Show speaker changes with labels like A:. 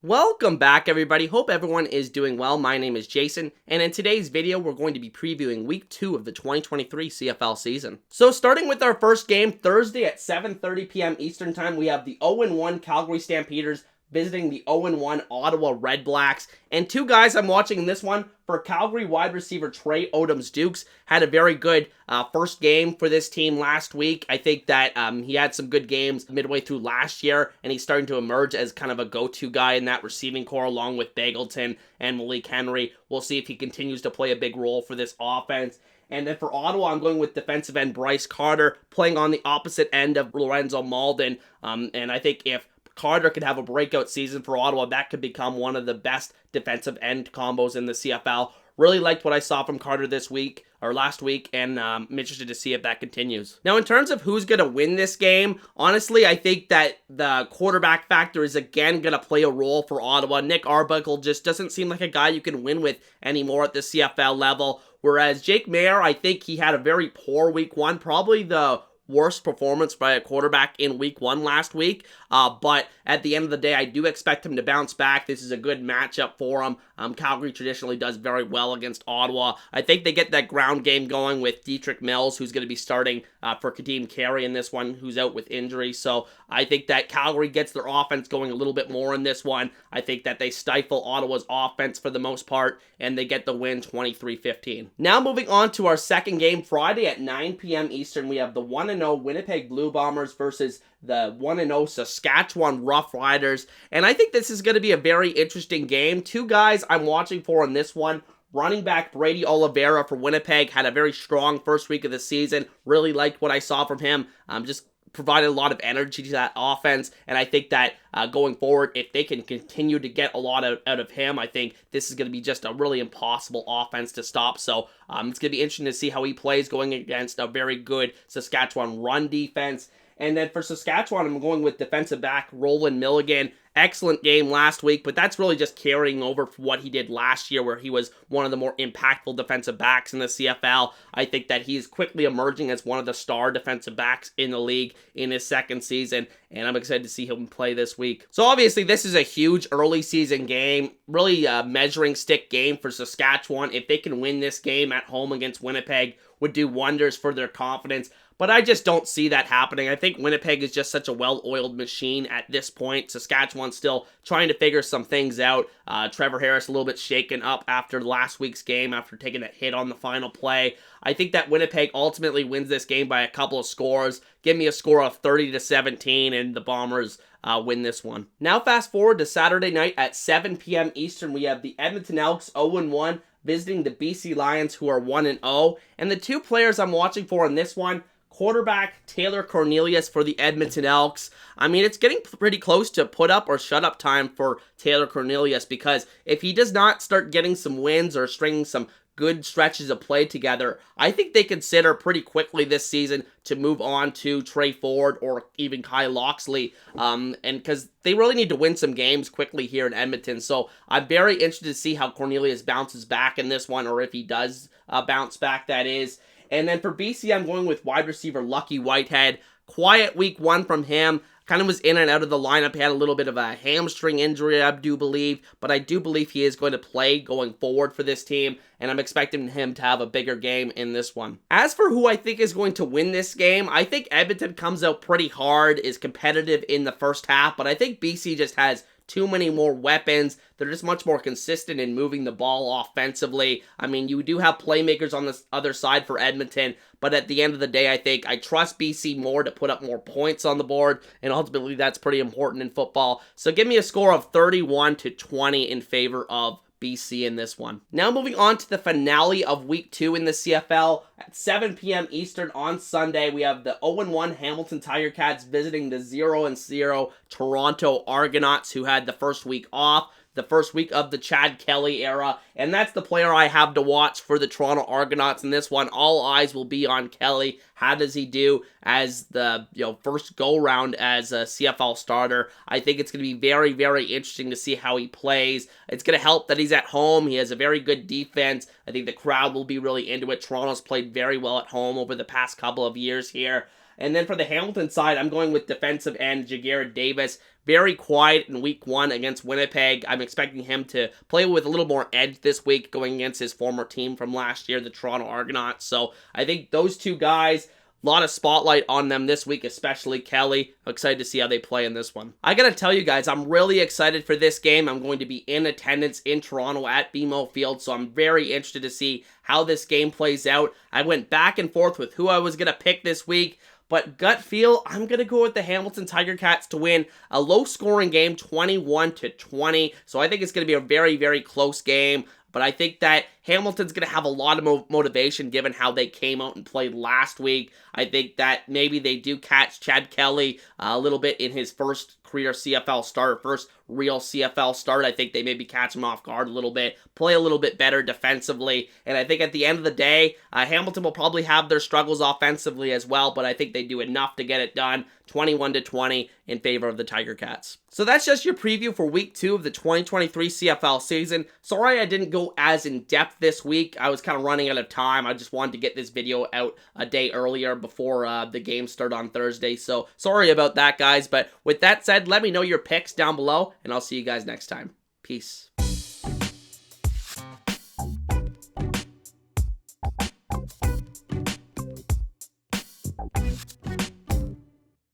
A: Welcome back, everybody. Hope everyone is doing well. My name is Jason, and in today's video, we're going to be previewing Week 2 of the 2023 CFL season. So starting with our first game, Thursday at 7:30 p.m. Eastern Time, we have the 0-1 Calgary Stampeders visiting the 0-1 Ottawa Red Blacks. And two guys I'm watching in this one, for Calgary wide receiver Trey Odoms-Dukes, had a very good first game for this team last week. I think that he had some good games midway through last year, and he's starting to emerge as kind of a go-to guy in that receiving core along with Bagleton and Malik Henry. We'll see if he continues to play a big role for this offense. And then for Ottawa, I'm going with defensive end Bryce Carter, playing on the opposite end of Lorenzo Malden. And I think if Carter could have a breakout season for Ottawa, that could become one of the best defensive end combos in the CFL. Really liked what I saw from Carter this week, or last week, and I'm interested to see if that continues. Now, in terms of who's going to win this game, honestly, I think that the quarterback factor is again going to play a role for Ottawa. Nick Arbuckle just doesn't seem like a guy you can win with anymore at the CFL level, whereas Jake Maier, I think he had a very poor week one, probably the worst performance by a quarterback in week one last week, but at the end of the day, I do expect him to bounce back. This is a good matchup for him. Calgary traditionally does very well against Ottawa. I think they get that ground game going with Dietrich Mills, who's going to be starting for Kadeem Carey in this one, who's out with injury. So I think that Calgary gets their offense going a little bit more in this one. I think that they stifle Ottawa's offense for the most part, and they get the win 23-15. Now moving on to our second game, Friday at 9 p.m. Eastern, we have the 1-0 Winnipeg Blue Bombers versus the 1-0 Saskatchewan Roughriders, and I think this is going to be a very interesting game. Two guys I'm watching for in this one. Running back Brady Oliveira for Winnipeg had a very strong first week of the season. Really liked what I saw from him. Just provided a lot of energy to that offense, and I think that going forward, if they can continue to get a lot out of him, I think this is going to be just a really impossible offense to stop. So it's going to be interesting to see how he plays going against a very good Saskatchewan run defense. And then for Saskatchewan, I'm going with defensive back Roland Milligan. Excellent game last week, but that's really just carrying over for what he did last year, where he was one of the more impactful defensive backs in the CFL. I think that he's quickly emerging as one of the star defensive backs in the league in his second season, and I'm excited to see him play this week. So obviously, this is a huge early season game, really a measuring stick game for Saskatchewan. If they can win this game at home against Winnipeg, would do wonders for their confidence. But I just don't see that happening. I think Winnipeg is just such a well-oiled machine at this point. Saskatchewan's still trying to figure some things out. Trevor Harris a little bit shaken up after last week's game, after taking a hit on the final play. I think that Winnipeg ultimately wins this game by a couple of scores. Give me a score of 30-17, and the Bombers win this one. Now fast forward to Saturday night at 7 p.m. Eastern. We have the Edmonton Elks 0-1 visiting the BC Lions, who are 1-0. And the two players I'm watching for in this one, quarterback Taylor Cornelius for the Edmonton Elks. I mean, it's getting pretty close to put up or shut up time for Taylor Cornelius, because if he does not start getting some wins or stringing some good stretches of play together, I think they consider pretty quickly this season to move on to Trey Ford or even Kyle Loxley, and because they really need to win some games quickly here in Edmonton. So I'm very interested to see how Cornelius bounces back in this one, or if he does bounce back, that is. And then for BC, I'm going with wide receiver Lucky Whitehead. Quiet week one from him. Kind of was in and out of the lineup. He had a little bit of a hamstring injury, I do believe. But I do believe he is going to play going forward for this team. And I'm expecting him to have a bigger game in this one. As for who I think is going to win this game, I think Edmonton comes out pretty hard, is competitive in the first half. But I think BC just has too many more weapons. They're just much more consistent in moving the ball offensively. I mean, you do have playmakers on the other side for Edmonton, but at the end of the day, I think I trust BC more to put up more points on the board, and ultimately that's pretty important in football. So give me a score of 31-20 in favor of BC in this one. Now moving on to the finale of Week 2 in the CFL. At 7 p.m. Eastern on Sunday, we have the 0-1 Hamilton Tiger Cats visiting the 0-0 Toronto Argonauts, who had the first week off, the first week of the Chad Kelly era, and that's the player I have to watch for the Toronto Argonauts in this one. All eyes will be on Kelly. How does he do as the first go-round as a CFL starter? I think it's going to be very, very interesting to see how he plays. It's going to help that he's at home. He has a very good defense. I think the crowd will be really into it. Toronto's played very well at home over the past couple of years here. And then for the Hamilton side, I'm going with defensive end Jagger Davis. Very quiet in week 1 against Winnipeg. I'm expecting him to play with a little more edge this week going against his former team from last year, the Toronto Argonauts. So I think those two guys, a lot of spotlight on them this week, especially Kelly. I'm excited to see how they play in this one. I gotta tell you guys, I'm really excited for this game. I'm going to be in attendance in Toronto at BMO Field, so I'm very interested to see how this game plays out. I went back and forth with who I was gonna pick this week, but gut feel, I'm going to go with the Hamilton Tiger Cats to win a low-scoring game, 21-20. So I think it's going to be a very, very close game. But I think that Hamilton's going to have a lot of motivation given how they came out and played last week. I think that maybe they do catch Chad Kelly a little bit in his first career CFL start, first real CFL start. I think they maybe catch him off guard a little bit, play a little bit better defensively. And I think at the end of the day, Hamilton will probably have their struggles offensively as well, but I think they do enough to get it done, 21-20 in favor of the Tiger Cats. So that's just your preview for week 2 of the 2023 CFL season. Sorry I didn't go as in-depth this week. I was kind of running out of time. I just wanted to get this video out a day earlier before the game started on Thursday. So sorry about that, guys. But with that said, let me know your picks down below, and I'll see you guys next time. Peace.